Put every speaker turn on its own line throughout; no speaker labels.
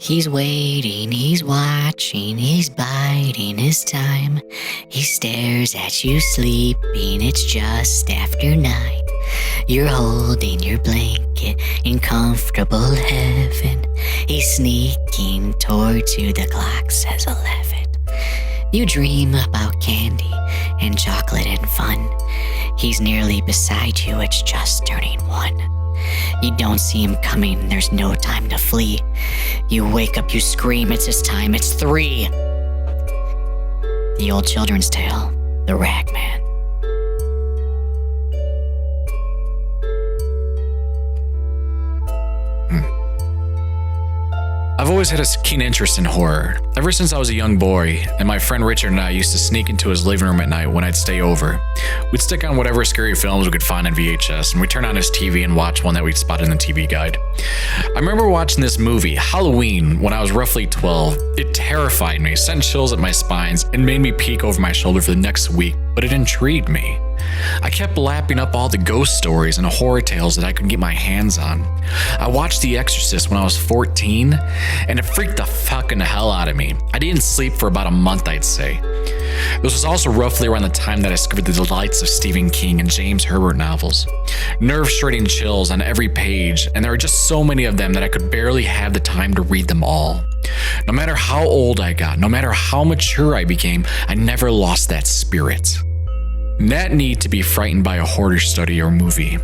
He's waiting, he's watching, he's biding his time. He stares at you sleeping, it's just after 9. You're holding your blanket in comfortable heaven. He's sneaking towards you, the clock says 11. You dream about candy and chocolate and fun. He's nearly beside you, it's just turning 1. You don't see him coming, there's no time to flee. You wake up, you scream, it's his time, it's 3. The old children's tale, The Ragman.
I've always had a keen interest in horror, ever since I was a young boy, and my friend Richard and I used to sneak into his living room at night when I'd stay over. We'd stick on whatever scary films we could find on VHS, and we'd turn on his TV and watch one that we'd spotted in the TV guide. I remember watching this movie, Halloween, when I was roughly 12. It terrified me, sent chills up my spines, and made me peek over my shoulder for the next week, but it intrigued me. I kept lapping up all the ghost stories and horror tales that I could get my hands on. I watched The Exorcist when I was 14, and it freaked the fucking hell out of me. I didn't sleep for about a month, I'd say. This was also roughly around the time that I discovered the delights of Stephen King and James Herbert novels. Nerve-shredding chills on every page, and there were just so many of them that I could barely have the time to read them all. No matter how old I got, no matter how mature I became, I never lost that spirit. That need to be frightened by a horror study or movie.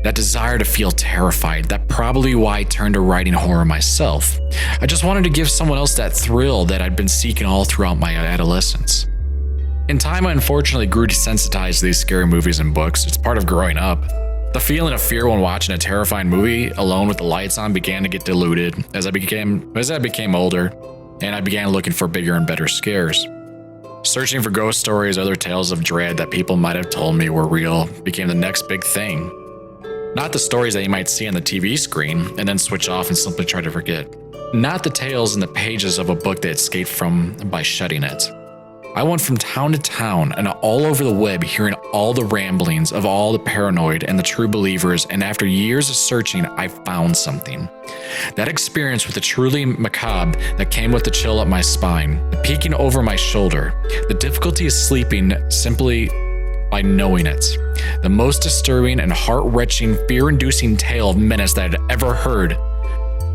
That desire to feel terrified, that's probably why I turned to writing horror myself. I just wanted to give someone else that thrill that I'd been seeking all throughout my adolescence. In time, I unfortunately grew desensitized to these scary movies and books. It's part of growing up. The feeling of fear when watching a terrifying movie alone with the lights on began to get diluted as I became older, and I began looking for bigger and better scares. Searching for ghost stories, other tales of dread that people might have told me were real became the next big thing. Not the stories that you might see on the TV screen and then switch off and simply try to forget. Not the tales in the pages of a book that escaped from by shutting it. I went from town to town and all over the web hearing all the ramblings of all the paranoid and the true believers, and after years of searching, I found something. That experience with the truly macabre that came with the chill up my spine, the peeking over my shoulder, the difficulty of sleeping simply by knowing it. The most disturbing and heart-wrenching, fear-inducing tale of menace that I'd ever heard.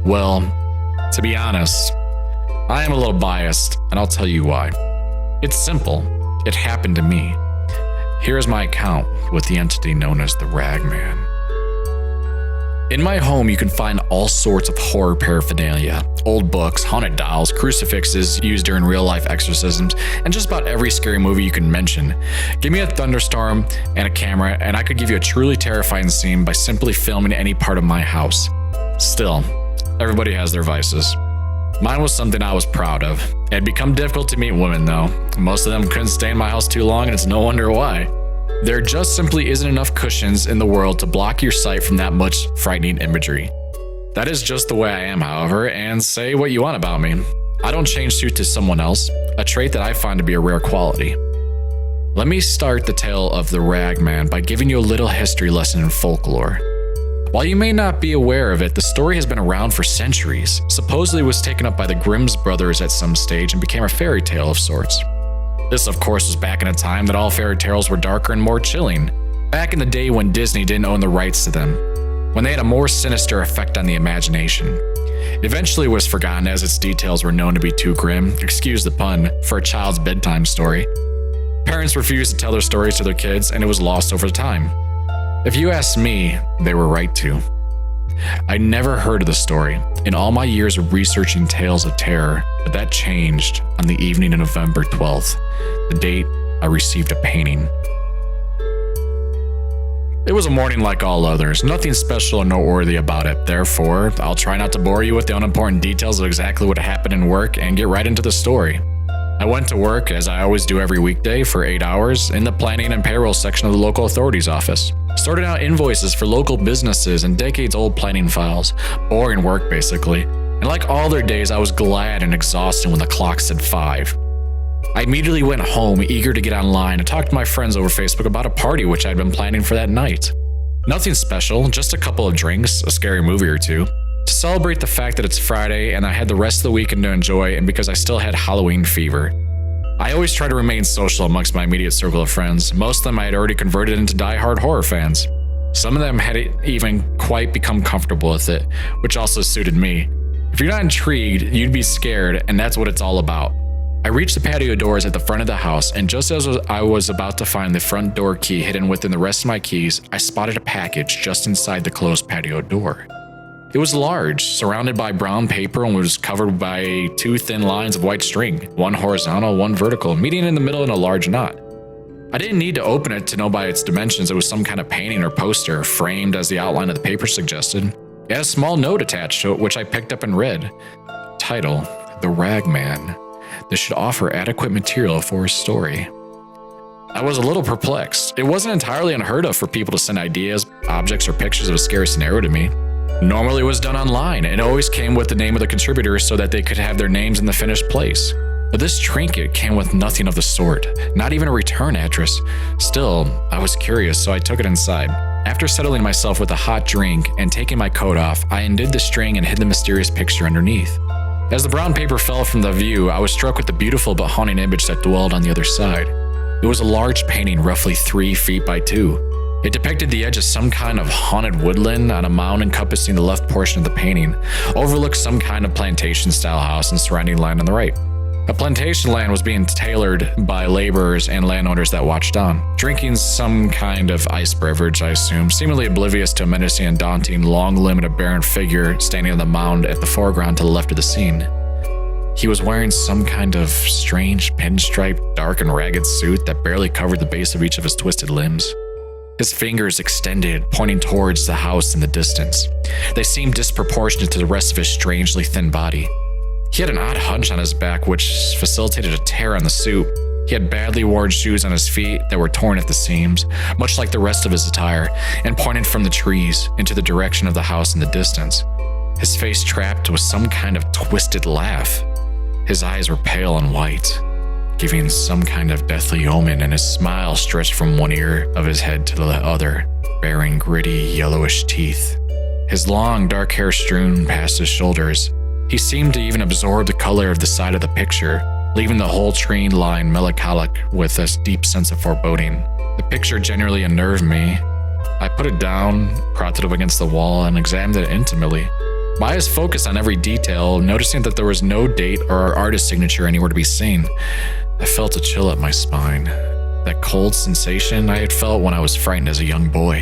Well, to be honest, I am a little biased, and I'll tell you why. It's simple. It happened to me. Here's my account with the entity known as the Ragman. In my home, you can find all sorts of horror paraphernalia, old books, haunted dolls, crucifixes used during real-life exorcisms, and just about every scary movie you can mention. Give me a thunderstorm and a camera, and I could give you a truly terrifying scene by simply filming any part of my house. Still, everybody has their vices. Mine was something I was proud of. It had become difficult to meet women, though. Most of them couldn't stay in my house too long, and it's no wonder why. There just simply isn't enough cushions in the world to block your sight from that much frightening imagery. That is just the way I am, however, and say what you want about me. I don't change suit to someone else, a trait that I find to be a rare quality. Let me start the tale of the Ragman by giving you a little history lesson in folklore. While you may not be aware of it, the story has been around for centuries. Supposedly it was taken up by the Grimm's brothers at some stage and became a fairy tale of sorts. This, of course, was back in a time that all fairy tales were darker and more chilling. Back in the day when Disney didn't own the rights to them. When they had a more sinister effect on the imagination. It eventually was forgotten as its details were known to be too grim, excuse the pun, for a child's bedtime story. Parents refused to tell their stories to their kids, and it was lost over time. If you ask me, they were right to. I never heard of the story in all my years of researching tales of terror, but that changed on the evening of November 12th, the date I received a painting. It was a morning like all others, nothing special or noteworthy about it. Therefore, I'll try not to bore you with the unimportant details of exactly what happened in work and get right into the story. I went to work, as I always do every weekday, for 8 hours in the planning and payroll section of the local authorities office. Sorted out invoices for local businesses and decades-old planning files. Boring work, basically. And like all their days, I was glad and exhausted when the clock said 5. I immediately went home, eager to get online and talk to my friends over Facebook about a party which I'd been planning for that night. Nothing special, just a couple of drinks, a scary movie or two. To celebrate the fact that it's Friday and I had the rest of the weekend to enjoy, and because I still had Halloween fever. I always try to remain social amongst my immediate circle of friends. Most of them I had already converted into die-hard horror fans. Some of them hadn't even quite become comfortable with it, which also suited me. If you're not intrigued, you'd be scared, and that's what it's all about. I reached the patio doors at the front of the house, and just as I was about to find the front door key hidden within the rest of my keys, I spotted a package just inside the closed patio door. It was large, surrounded by brown paper, and was covered by 2 thin lines of white string, one horizontal, one vertical, meeting in the middle in a large knot. I didn't need to open it to know by its dimensions it was some kind of painting or poster, framed as the outline of the paper suggested. It had a small note attached to it, which I picked up and read. Title: The Ragman. This should offer adequate material for a story. I was a little perplexed. It wasn't entirely unheard of for people to send ideas, objects, or pictures of a scary scenario to me. Normally it was done online, and it always came with the name of the contributor so that they could have their names in the finished place. But this trinket came with nothing of the sort, not even a return address. Still, I was curious, so I took it inside. After settling myself with a hot drink and taking my coat off, I undid the string and hid the mysterious picture underneath. As the brown paper fell from the view, I was struck with the beautiful but haunting image that dwelled on the other side. It was a large painting roughly 3 feet by 2. It depicted the edge of some kind of haunted woodland on a mound encompassing the left portion of the painting, overlooked some kind of plantation-style house and surrounding land on the right. A plantation land was being tailored by laborers and landowners that watched on, drinking some kind of ice beverage, I assume, seemingly oblivious to a menacing and daunting, long-limbed, barren figure standing on the mound at the foreground to the left of the scene. He was wearing some kind of strange pinstripe, dark and ragged suit that barely covered the base of each of his twisted limbs. His fingers extended, pointing towards the house in the distance. They seemed disproportionate to the rest of his strangely thin body. He had an odd hunch on his back, which facilitated a tear on the suit. He had badly worn shoes on his feet that were torn at the seams, much like the rest of his attire, and pointed from the trees into the direction of the house in the distance. His face trapped with some kind of twisted laugh. His eyes were pale and white, giving some kind of deathly omen, and his smile stretched from one ear of his head to the other, bearing gritty, yellowish teeth. His long, dark hair strewn past his shoulders. He seemed to even absorb the color of the side of the picture, leaving the whole tree line melancholic with a deep sense of foreboding. The picture generally unnerved me. I put it down, propped it up against the wall, and examined it intimately. My eyes focused on every detail, noticing that there was no date or artist signature anywhere to be seen. I felt a chill up my spine, that cold sensation I had felt when I was frightened as a young boy.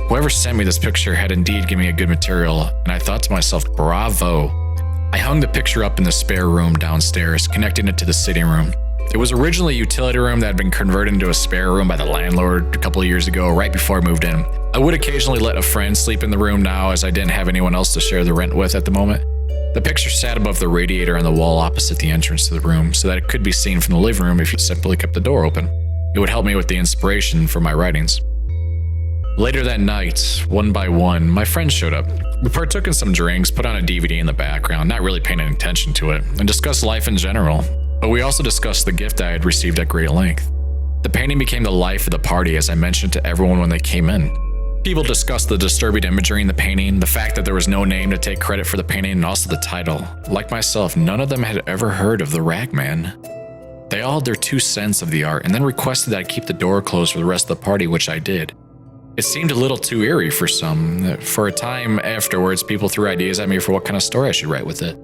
Whoever sent me this picture had indeed given me a good material, and I thought to myself, bravo. I hung the picture up in the spare room downstairs, connecting it to the sitting room. It was originally a utility room that had been converted into a spare room by the landlord a couple of years ago, right before I moved in. I would occasionally let a friend sleep in the room now, as I didn't have anyone else to share the rent with at the moment. The picture sat above the radiator on the wall opposite the entrance to the room, so that it could be seen from the living room if you simply kept the door open. It would help me with the inspiration for my writings. Later that night, one by one, my friends showed up. We partook in some drinks, put on a DVD in the background, not really paying any attention to it, and discussed life in general. But we also discussed the gift I had received at great length. The painting became the life of the party, as I mentioned to everyone when they came in. People discussed the disturbing imagery in the painting, the fact that there was no name to take credit for the painting, and also the title. Like myself, none of them had ever heard of the Ragman. They all had their 2 cents of the art, and then requested that I keep the door closed for the rest of the party, which I did. It seemed a little too eerie for some. For a time afterwards, people threw ideas at me for what kind of story I should write with it.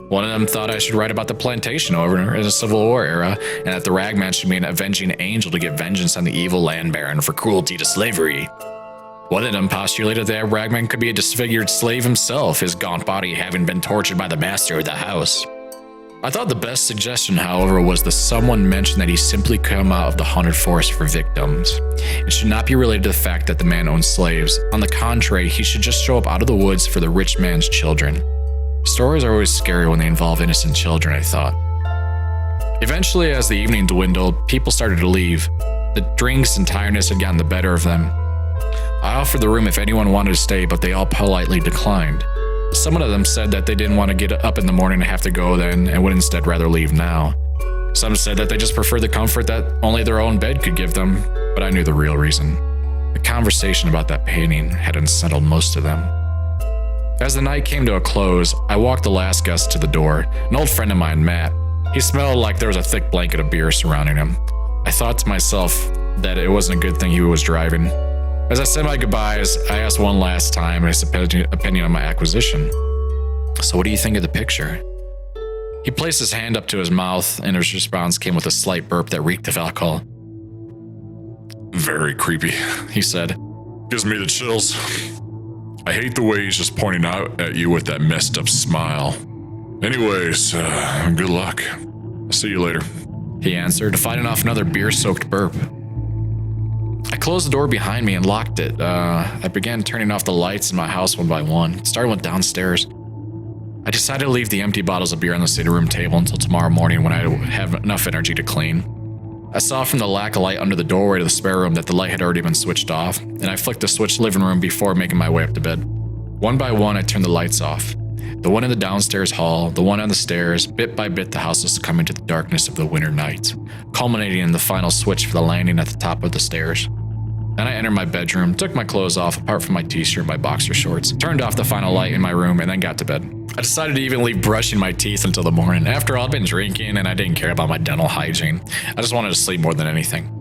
One of them thought I should write about the plantation over in the Civil War era, and that the Ragman should be an avenging angel to get vengeance on the evil land baron for cruelty to slavery. One of them postulated that Ragman could be a disfigured slave himself, his gaunt body having been tortured by the master of the house. I thought the best suggestion, however, was that someone mentioned that he simply come out of the haunted forest for victims. It should not be related to the fact that the man owned slaves. On the contrary, he should just show up out of the woods for the rich man's children. Stories are always scary when they involve innocent children, I thought. Eventually, as the evening dwindled, people started to leave. The drinks and tiredness had gotten the better of them. I offered the room if anyone wanted to stay, but they all politely declined. Some of them said that they didn't want to get up in the morning and have to go then, and would instead rather leave now. Some said that they just preferred the comfort that only their own bed could give them, but I knew the real reason. The conversation about that painting had unsettled most of them. As the night came to a close, I walked the last guest to the door, an old friend of mine, Matt. He smelled like there was a thick blanket of beer surrounding him. I thought to myself that it wasn't a good thing he was driving. As I said my goodbyes, I asked one last time his opinion on my acquisition. "So what do you think of the picture?" He placed his hand up to his mouth, and his response came with a slight burp that reeked of alcohol.
"Very creepy," he said. "Gives me the chills. I hate the way he's just pointing out at you with that messed up smile. Anyways, good luck. I'll see you later,"
he answered, fighting off another beer-soaked burp. I closed the door behind me and locked it. I began turning off the lights in my house one by one. Started went downstairs. I decided to leave the empty bottles of beer on the sitting room table until tomorrow morning when I have enough energy to clean. I saw from the lack of light under the doorway to the spare room that the light had already been switched off, and I flicked the switch living room before making my way up to bed. One by one, I turned the lights off. The one in the downstairs hall, the one on the stairs. Bit by bit, the house was succumbing to the darkness of the winter night, culminating in the final switch for the landing at the top of the stairs. Then I entered my bedroom, took my clothes off apart from my t-shirt and my boxer shorts, turned off the final light in my room, and then got to bed. I decided to even leave brushing my teeth until the morning. After all, I'd been drinking and I didn't care about my dental hygiene. I just wanted to sleep more than anything.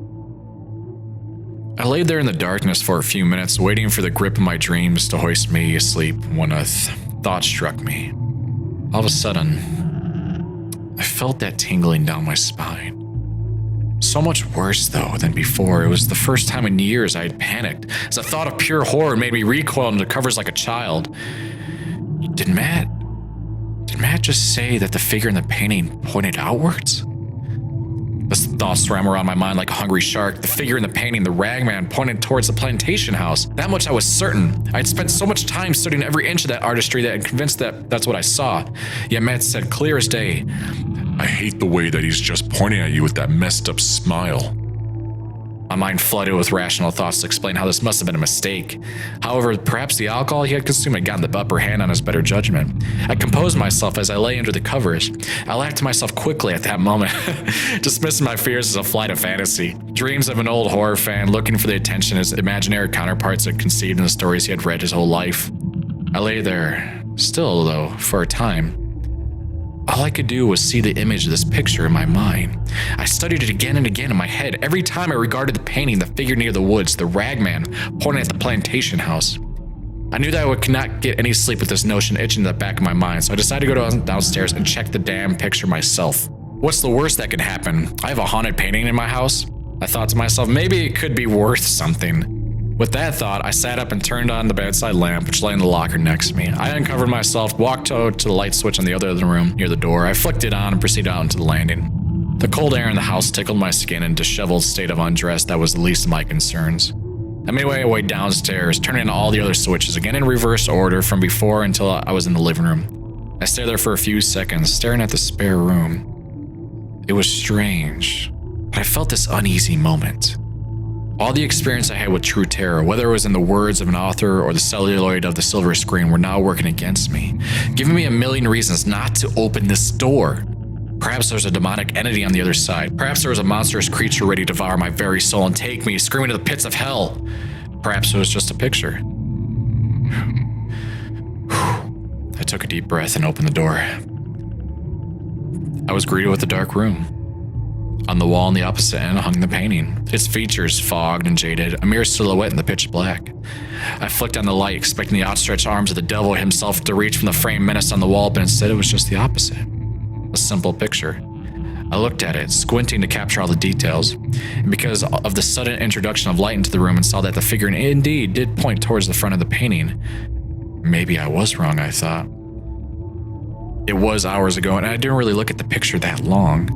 I laid there in the darkness for a few minutes, waiting for the grip of my dreams to hoist me asleep when a thought struck me. All of a sudden, I felt that tingling down my spine. So much worse, though, than before. It was the first time in years I had panicked, as a thought of pure horror made me recoil into covers like a child. Did Matt just say that the figure in the painting pointed outwards? This thought swam around my mind like a hungry shark. The figure in the painting, the Ragman, pointed towards the plantation house. That much I was certain. I had spent so much time studying every inch of that artistry that I'm convinced that that's what I saw. Yet Matt said clear as day,
"I hate the way that he's just pointing at you with that messed up smile."
My mind flooded with rational thoughts to explain how this must have been a mistake. However, perhaps the alcohol he had consumed had gotten the upper hand on his better judgment. I composed myself as I lay under the covers. I laughed to myself quickly at that moment, dismissing my fears as a flight of fantasy. Dreams of an old horror fan looking for the attention his imaginary counterparts had conceived in the stories he had read his whole life. I lay there, still though, for a time. All I could do was see the image of this picture in my mind. I studied it again and again in my head. Every time I regarded the painting, the figure near the woods, the Ragman pointing at the plantation house. I knew that I could not get any sleep with this notion itching in the back of my mind, so I decided to go downstairs and check the damn picture myself. What's the worst that could happen? I have a haunted painting in my house? I thought to myself, maybe it could be worth something. With that thought, I sat up and turned on the bedside lamp, which lay in the locker next to me. I uncovered myself, walked to the light switch on the other end of the room near the door. I flicked it on and proceeded out into the landing. The cold air in the house tickled my skin in a disheveled state of undress that was the least of my concerns. I made my way downstairs, turning on all the other switches, again in reverse order from before until I was in the living room. I stayed there for a few seconds, staring at the spare room. It was strange, but I felt this uneasy moment. All the experience I had with true terror, whether it was in the words of an author or the celluloid of the silver screen, were now working against me, giving me a million reasons not to open this door. Perhaps there was a demonic entity on the other side. Perhaps there was a monstrous creature ready to devour my very soul and take me, screaming to the pits of hell. Perhaps it was just a picture. I took a deep breath and opened the door. I was greeted with a dark room. On the wall on the opposite end hung the painting, its features fogged and jaded, a mere silhouette in the pitch black. I flicked on the light, expecting the outstretched arms of the devil himself to reach from the frame menace on the wall, but instead it was just the opposite. A simple picture. I looked at it, squinting to capture all the details, and because of the sudden introduction of light into the room and saw that the figure indeed did point towards the front of the painting. Maybe I was wrong, I thought. It was hours ago, and I didn't really look at the picture that long.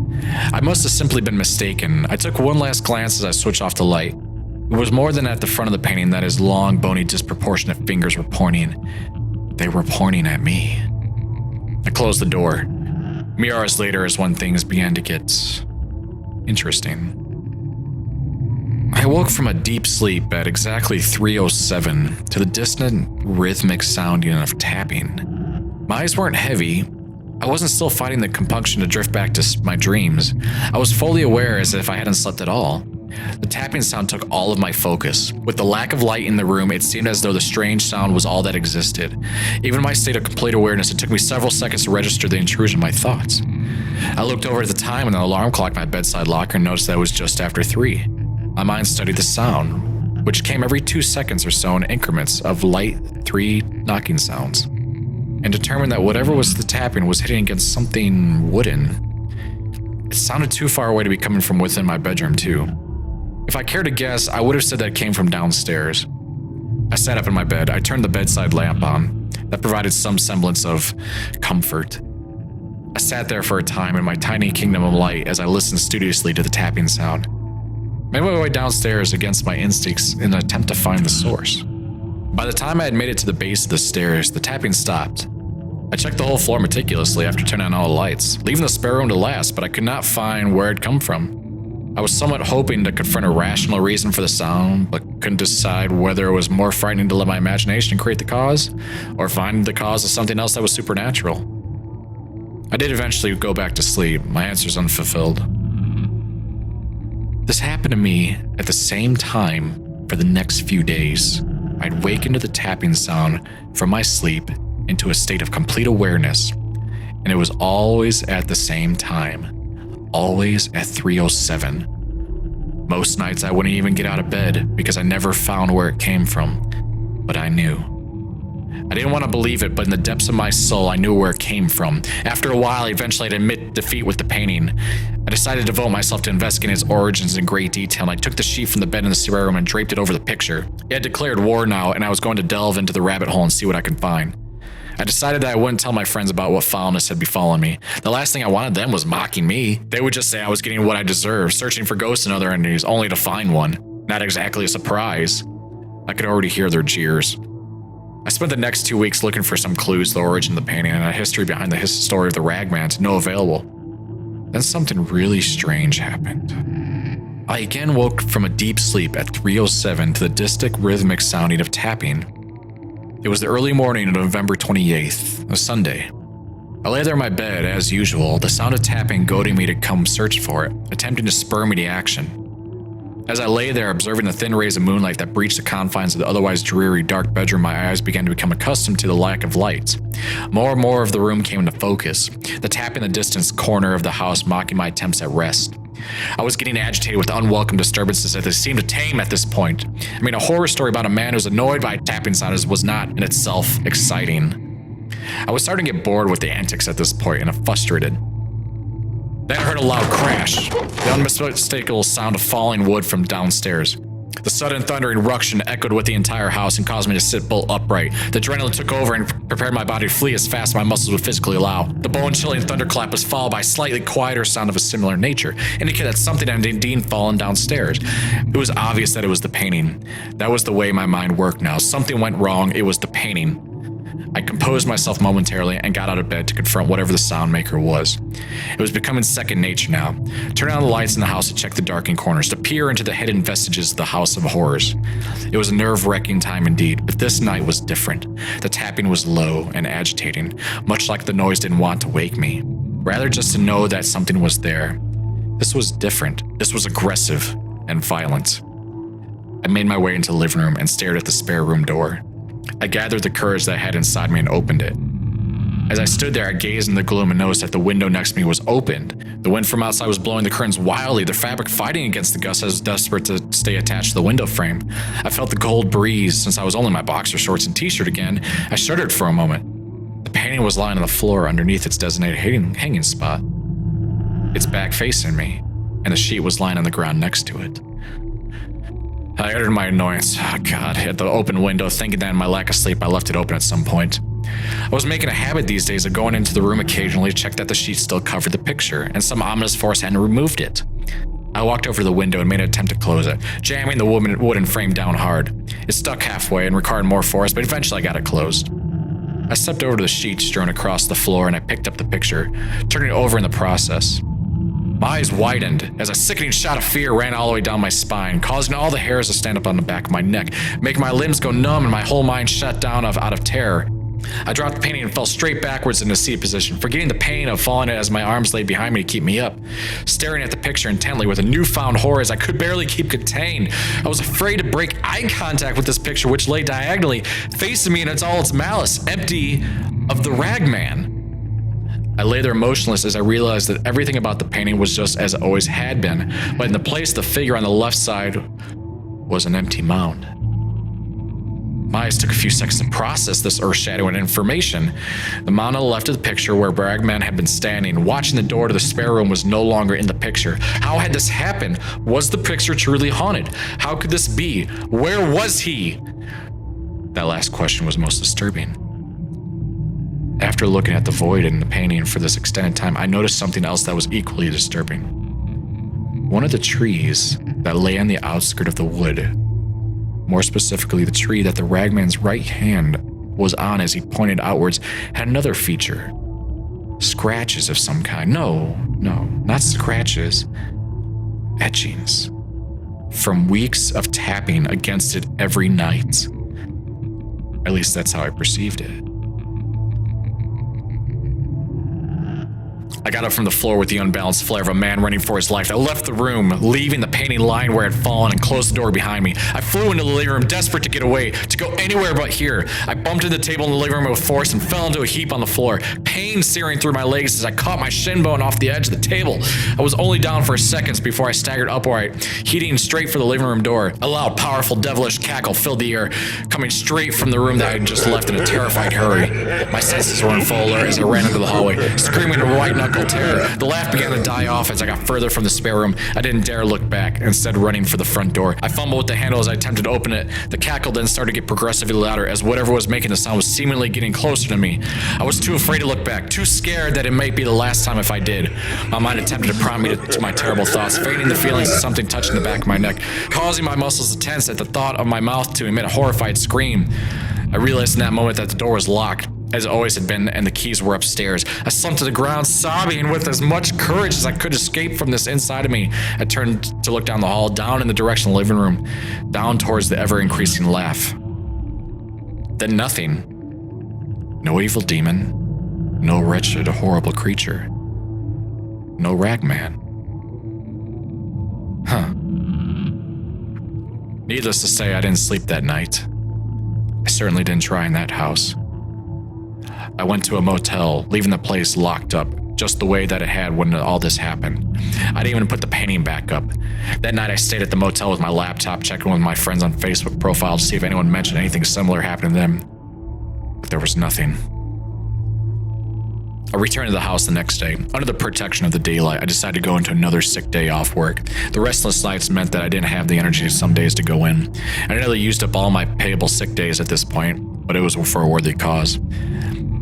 I must have simply been mistaken. I took one last glance as I switched off the light. It was more than at the front of the painting that his long, bony, disproportionate fingers were pointing. They were pointing at me. I closed the door. Mere hours later is when things began to get interesting. I awoke from a deep sleep at exactly 3:07 to the distant, rhythmic sounding of tapping. My eyes weren't heavy. I wasn't still fighting the compunction to drift back to my dreams. I was fully aware as if I hadn't slept at all. The tapping sound took all of my focus. With the lack of light in the room, it seemed as though the strange sound was all that existed. Even in my state of complete awareness, it took me several seconds to register the intrusion of my thoughts. I looked over at the time on the alarm clock in my bedside locker and noticed that it was just after 3. My mind studied the sound, which came every 2 seconds or so in increments of light 3 knocking sounds, and determined that whatever was the tapping was hitting against something wooden. It sounded too far away to be coming from within my bedroom, too. If I cared to guess, I would have said that it came from downstairs. I sat up in my bed. I turned the bedside lamp on. That provided some semblance of comfort. I sat there for a time in my tiny kingdom of light as I listened studiously to the tapping sound. Made my way downstairs against my instincts in an attempt to find the source. By the time I had made it to the base of the stairs, the tapping stopped. I checked the whole floor meticulously after turning on all the lights, leaving the spare room to last, but I could not find where it come from. I was somewhat hoping to confront a rational reason for the sound, but couldn't decide whether it was more frightening to let my imagination create the cause, or find the cause of something else that was supernatural. I did eventually go back to sleep, my answers unfulfilled. This happened to me at the same time for the next few days. I'd waken to the tapping sound from my sleep into a state of complete awareness, and it was always at the same time, always at 3:07. Most nights I wouldn't even get out of bed because I never found where it came from, but I knew. I didn't want to believe it, but in the depths of my soul, I knew where it came from. After a while, eventually I'd admit defeat with the painting. I decided to devote myself to investigating its origins in great detail, and I took the sheet from the bed in the spare room and draped it over the picture. It had declared war now, and I was going to delve into the rabbit hole and see what I could find. I decided that I wouldn't tell my friends about what foulness had befallen me. The last thing I wanted them was mocking me. They would just say I was getting what I deserved, searching for ghosts and other entities, only to find one. Not exactly a surprise. I could already hear their jeers. I spent the next 2 weeks looking for some clues to the origin of the painting and a history behind the story of the Ragman, to no available. Then something really strange happened. I again woke from a deep sleep at 3:07 to the distinct rhythmic sounding of tapping. It was the early morning of November 28th, a Sunday. I lay there in my bed as usual, the sound of tapping goading me to come search for it, attempting to spur me to action. As I lay there observing the thin rays of moonlight that breached the confines of the otherwise dreary, dark bedroom, my eyes began to become accustomed to the lack of light. More and more of the room came into focus, the tap in the distant corner of the house mocking my attempts at rest. I was getting agitated with unwelcome disturbances that they seemed to tame at this point. I mean, a horror story about a man who was annoyed by tapping sounds was not in itself exciting. I was starting to get bored with the antics at this point and frustrated. Then I heard a loud crash, the unmistakable sound of falling wood from downstairs. The sudden thundering ruction echoed with the entire house and caused me to sit bolt upright. The adrenaline took over and prepared my body to flee as fast as my muscles would physically allow. The bone-chilling thunderclap was followed by a slightly quieter sound of a similar nature, indicating that something had indeed fallen downstairs. It was obvious that it was the painting. That was the way my mind worked now. Something went wrong. It was the painting. I composed myself momentarily and got out of bed to confront whatever the sound maker was. It was becoming second nature now. Turning on the lights in the house to check the darkened corners, to peer into the hidden vestiges of the house of horrors. It was a nerve-wracking time indeed, but this night was different. The tapping was low and agitating, much like the noise didn't want to wake me, rather just to know that something was there. This was different. This was aggressive and violent. I made my way into the living room and stared at the spare room door. I gathered the courage that I had inside me and opened it. As I stood there, I gazed in the gloom and noticed that the window next to me was opened. The wind from outside was blowing the curtains wildly, the fabric fighting against the gusts. I was desperate to stay attached to the window frame. I felt the cold breeze since I was only in my boxer shorts and t-shirt again. I shuddered for a moment. The painting was lying on the floor underneath its designated hanging spot. Its back facing me, and the sheet was lying on the ground next to it. I uttered my annoyance. Oh God, at the open window, thinking that in my lack of sleep, I left it open at some point. I was making a habit these days of going into the room occasionally to check that the sheet still covered the picture, and some ominous force hadn't removed it. I walked over to the window and made an attempt to close it, jamming the wooden frame down hard. It stuck halfway and required more force, but eventually I got it closed. I stepped over to the sheet strewn across the floor and I picked up the picture, turning it over in the process. My eyes widened as a sickening shot of fear ran all the way down my spine, causing all the hairs to stand up on the back of my neck, making my limbs go numb and my whole mind shut down out of terror. I dropped the painting and fell straight backwards into seated position, forgetting the pain of falling as my arms lay behind me to keep me up, staring at the picture intently with a newfound horror as I could barely keep contained. I was afraid to break eye contact with this picture, which lay diagonally facing me in all its malice, empty of the Ragman. I lay there motionless as I realized that everything about the painting was just as it always had been, but in the place of the figure on the left side was an empty mound. My eyes took a few seconds to process this earth-shattering information. The mound on the left of the picture where Ragman had been standing, watching the door to the spare room, was no longer in the picture. How had this happened? Was the picture truly haunted? How could this be? Where was he? That last question was most disturbing. After looking at the void in the painting for this extended time, I noticed something else that was equally disturbing. One of the trees that lay on the outskirts of the wood, more specifically the tree that the Ragman's right hand was on as he pointed outwards, had another feature. Scratches of some kind. No, not scratches. Etchings. From weeks of tapping against it every night. At least that's how I perceived it. I got up from the floor with the unbalanced flare of a man running for his life. I left the room, leaving the painting lying where it had fallen, and closed the door behind me. I flew into the living room, desperate to get away, to go anywhere but here. I bumped into the table in the living room with force and fell into a heap on the floor, pain searing through my legs as I caught my shin bone off the edge of the table. I was only down for seconds before I staggered upright, heading straight for the living room door. A loud, powerful, devilish cackle filled the air, coming straight from the room that I had just left in a terrified hurry. My senses were in full alert as I ran into the hallway, screaming in white-knuckle terror. The laugh began to die off as I got further from the spare room. I didn't dare look back, instead running for the front door. I fumbled with the handle as I attempted to open it. The cackle then started to get progressively louder as whatever was making the sound was seemingly getting closer to me. I was too afraid to look back, too scared that it might be the last time if I did. My mind attempted to prompt me to my terrible thoughts, feigning the feelings of something touching the back of my neck, causing my muscles to tense at the thought of my mouth to emit a horrified scream. I realized in that moment that the door was locked, as it always had been, and the keys were upstairs. I slumped to the ground, sobbing with as much courage as I could escape from this inside of me. I turned to look down the hall, down in the direction of the living room, down towards the ever-increasing laugh. Then nothing. No evil demon. No wretched, horrible creature. No Ragman. Needless to say, I didn't sleep that night. I certainly didn't try in that house. I went to a motel, leaving the place locked up, just the way that it had when all this happened. I didn't even put the painting back up. That night I stayed at the motel with my laptop, checking with my friends on Facebook profile to see if anyone mentioned anything similar happened to them. But there was nothing. I returned to the house the next day. Under the protection of the daylight, I decided to go into another sick day off work. The restless nights meant that I didn't have the energy some days to go in. I nearly used up all my payable sick days at this point, but it was for a worthy cause.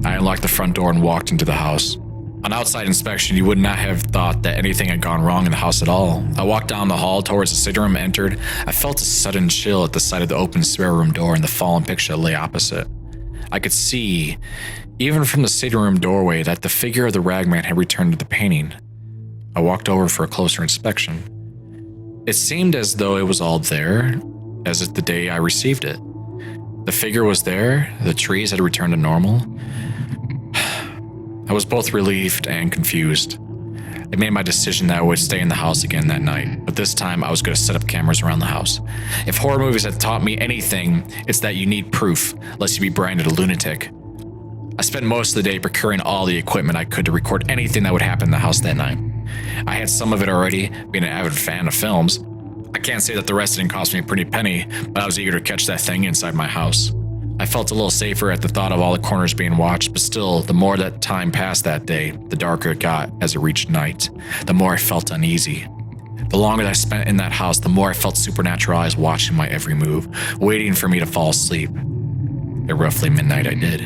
I unlocked the front door and walked into the house. On outside inspection, you would not have thought that anything had gone wrong in the house at all. I walked down the hall towards the sitting room and entered. I felt a sudden chill at the sight of the open spare room door and the fallen picture that lay opposite. I could see, even from the sitting room doorway, that the figure of the Ragman had returned to the painting. I walked over for a closer inspection. It seemed as though it was all there, as if the day I received it. The figure was there, the trees had returned to normal. I was both relieved and confused. I made my decision that I would stay in the house again that night, but this time I was going to set up cameras around the house. If horror movies had taught me anything, it's that you need proof, lest you be branded a lunatic. I spent most of the day procuring all the equipment I could to record anything that would happen in the house that night. I had some of it already, being an avid fan of films. I can't say that the rest didn't cost me a pretty penny, but I was eager to catch that thing inside my house. I felt a little safer at the thought of all the corners being watched, but still, the more that time passed that day, the darker it got as it reached night. The more I felt uneasy. The longer that I spent in that house, the more I felt supernatural eyes watching my every move, waiting for me to fall asleep. At roughly midnight, I did.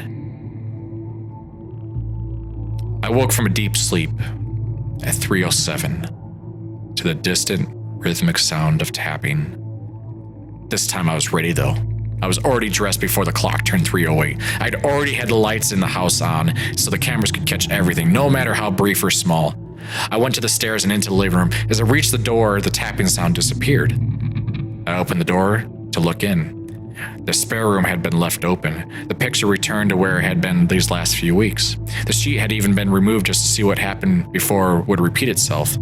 I woke from a deep sleep at 3:07 to the distant, rhythmic sound of tapping. This time I was ready though. I was already dressed before the clock turned 3:08. I'd already had the lights in the house on, so the cameras could catch everything, no matter how brief or small. I went to the stairs and into the living room. As I reached the door, the tapping sound disappeared. I opened the door to look in. The spare room had been left open. The picture returned to where it had been these last few weeks. The sheet had even been removed just to see what happened before it would repeat itself.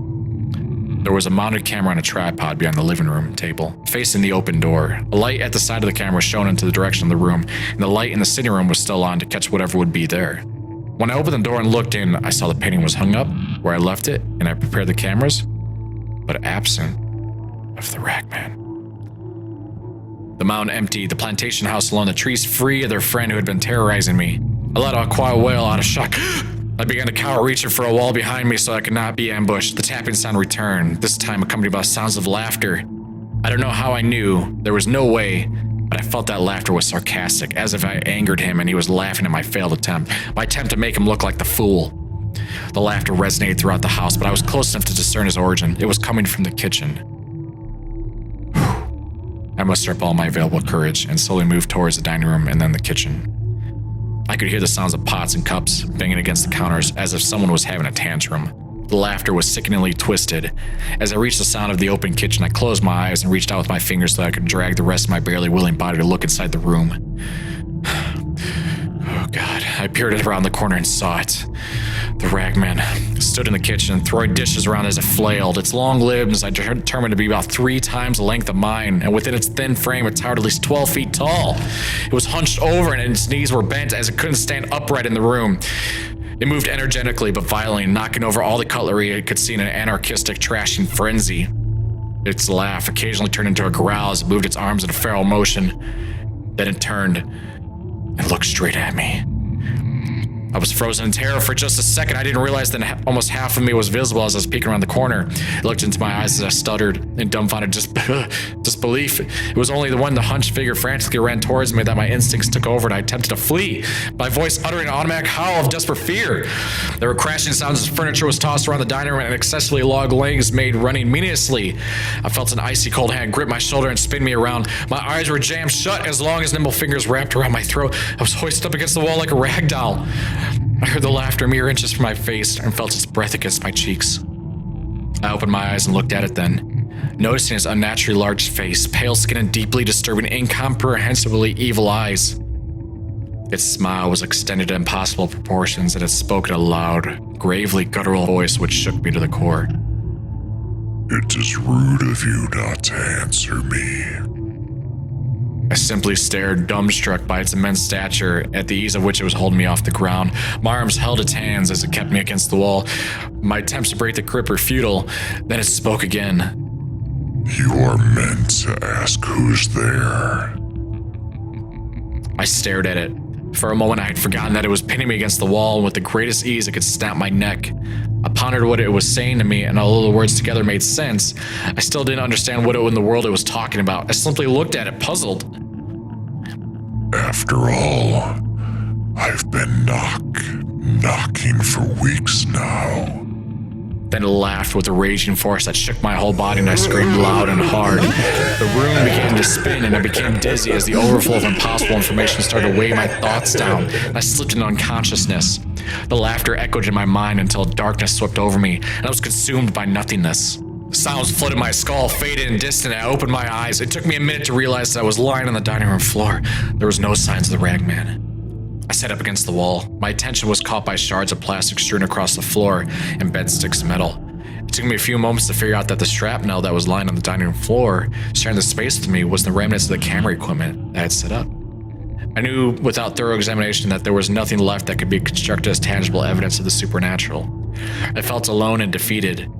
There was a mounted camera on a tripod behind the living room table, facing the open door. A light at the side of the camera shone into the direction of the room, and the light in the sitting room was still on to catch whatever would be there. When I opened the door and looked in, I saw the painting was hung up where I left it, and I prepared the cameras, but absent of the Ragman. The mound empty, the plantation house alone, the trees free of their friend who had been terrorizing me. I let out a quiet wail out of shock. I began to cower, reaching for a wall behind me so I could not be ambushed. The tapping sound returned, this time accompanied by sounds of laughter. I don't know how I knew. There was no way, but I felt that laughter was sarcastic, as if I angered him and he was laughing at my failed attempt. My attempt to make him look like the fool. The laughter resonated throughout the house, but I was close enough to discern its origin. It was coming from the kitchen. I mustered up all my available courage and slowly moved towards the dining room and then the kitchen. I could hear the sounds of pots and cups banging against the counters as if someone was having a tantrum. The laughter was sickeningly twisted. As I reached the sound of the open kitchen, I closed my eyes and reached out with my fingers so that I could drag the rest of my barely willing body to look inside the room. Oh God, I peered around the corner and saw it. The Ragman stood in the kitchen, throwing dishes around as it flailed. Its long limbs I determined to be about 3 times the length of mine, and within its thin frame it towered at least 12 feet tall. It was hunched over and its knees were bent as it couldn't stand upright in the room. It moved energetically but violently, knocking over all the cutlery it could see in an anarchistic, trashing frenzy. Its laugh occasionally turned into a growl as it moved its arms in a feral motion. Then it turned and looked straight at me. I was frozen in terror for just a second. I didn't realize that almost half of me was visible as I was peeking around the corner. It looked into my eyes as I stuttered in dumbfounded disbelief. It was only when the hunched figure frantically ran towards me that my instincts took over and I attempted to flee, my voice uttering an automatic howl of desperate fear. There were crashing sounds as furniture was tossed around the dining room and excessively long legs made running meaninglessly. I felt an icy cold hand grip my shoulder and spin me around. My eyes were jammed shut as long as nimble fingers wrapped around my throat. I was hoisted up against the wall like a rag doll. I heard the laughter mere inches from my face and felt its breath against my cheeks. I opened my eyes and looked at it then, noticing its unnaturally large face, pale skin, and deeply disturbing, incomprehensibly evil eyes. Its smile was extended to impossible proportions, and it spoke in a loud, gravely guttural voice which shook me to the core.
It is rude of you not to answer me.
I simply stared, dumbstruck by its immense stature, at the ease of which it was holding me off the ground. My arms held its hands as it kept me against the wall. My attempts to break the grip were futile. Then it spoke again.
You are meant to ask who's there.
I stared at it. For a moment I had forgotten that it was pinning me against the wall, and with the greatest ease it could snap my neck. I pondered what it was saying to me, and although the words together made sense, I still didn't understand what in the world it was talking about. I simply looked at it, puzzled.
After all, I've been knocking for weeks now.
Then it laughed with a raging force that shook my whole body, and I screamed loud and hard. The room began to spin, and I became dizzy as the overflow of impossible information started to weigh my thoughts down, and I slipped into unconsciousness. The laughter echoed in my mind until darkness swept over me, and I was consumed by nothingness. Sounds flooded my skull, faded and distant, and I opened my eyes. It took me a minute to realize that I was lying on the dining room floor. There was no signs of the Ragman. I sat up against the wall. My attention was caught by shards of plastic strewn across the floor and bed sticks of metal. It took me a few moments to figure out that the shrapnel that was lying on the dining room floor, sharing the space with me, was the remnants of the camera equipment that I had set up. I knew without thorough examination that there was nothing left that could be constructed as tangible evidence of the supernatural. I felt alone and defeated.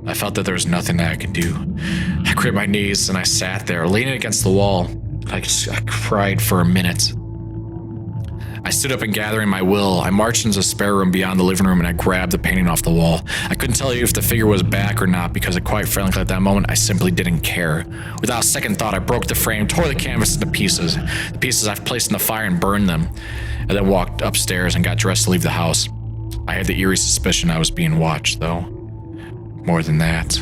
I felt that there was nothing that I could do. I gripped my knees and I sat there, leaning against the wall. I cried for a minute. I stood up and gathering my will, I marched into the spare room beyond the living room and I grabbed the painting off the wall. I couldn't tell you if the figure was back or not because quite frankly at that moment I simply didn't care. Without a second thought I broke the frame, tore the canvas into pieces. The pieces I've placed in the fire and burned them. I then walked upstairs and got dressed to leave the house. I had the eerie suspicion I was being watched though. More than that,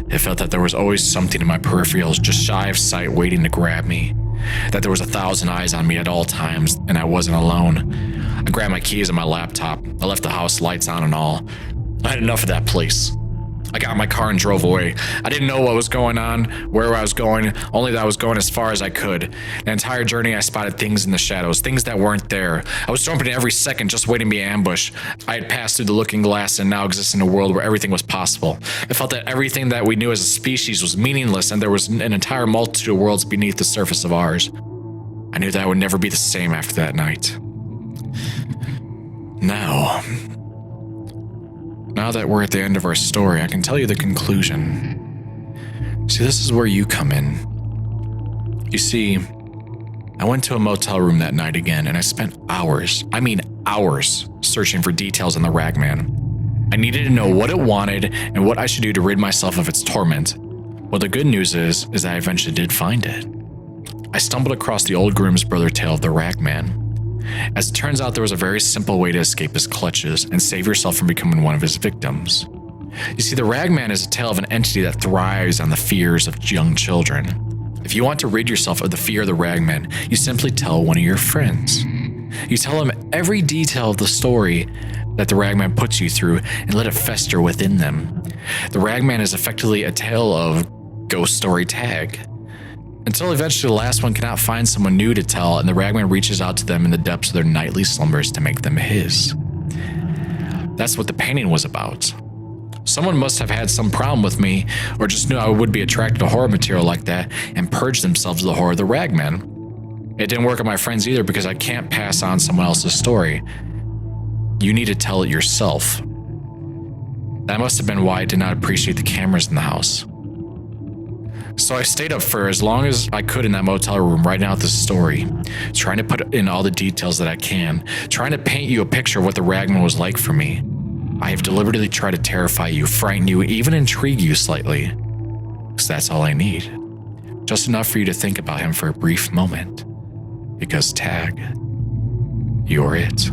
it felt that there was always something in my peripherals just shy of sight waiting to grab me. That there was 1,000 eyes on me at all times, and I wasn't alone. I grabbed my keys and my laptop. I left the house, lights on and all. I had enough of that place. I got in my car and drove away. I didn't know what was going on, where I was going, only that I was going as far as I could. The entire journey I spotted things in the shadows, things that weren't there. I was jumping in every second just waiting to be ambushed. I had passed through the looking glass and now exist in a world where everything was possible. I felt that everything that we knew as a species was meaningless and there was an entire multitude of worlds beneath the surface of ours. I knew that I would never be the same after that night. Now that we're at the end of our story, I can tell you the conclusion. See, this is where you come in. You see, I went to a motel room that night again, and I spent hours, searching for details on the Ragman. I needed to know what it wanted and what I should do to rid myself of its torment. Well, the good news is that I eventually did find it. I stumbled across the old groom's brother tale of the Ragman. As it turns out, there was a very simple way to escape his clutches and save yourself from becoming one of his victims. You see, the Ragman is a tale of an entity that thrives on the fears of young children. If you want to rid yourself of the fear of the Ragman, you simply tell one of your friends. You tell them every detail of the story that the Ragman puts you through and let it fester within them. The Ragman is effectively a tale of ghost story tag. Until eventually the last one cannot find someone new to tell and the Ragman reaches out to them in the depths of their nightly slumbers to make them his. That's what the painting was about. Someone must have had some problem with me or just knew I would be attracted to horror material like that and purged themselves of the horror of the Ragman. It didn't work on my friends either because I can't pass on someone else's story. You need to tell it yourself. That must have been why I did not appreciate the cameras in the house. So I stayed up for as long as I could in that motel room writing out this story, trying to put in all the details that I can, trying to paint you a picture of what the Ragman was like for me. I have deliberately tried to terrify you, frighten you, even intrigue you slightly. Because that's all I need. Just enough for you to think about him for a brief moment. Because tag, you're it.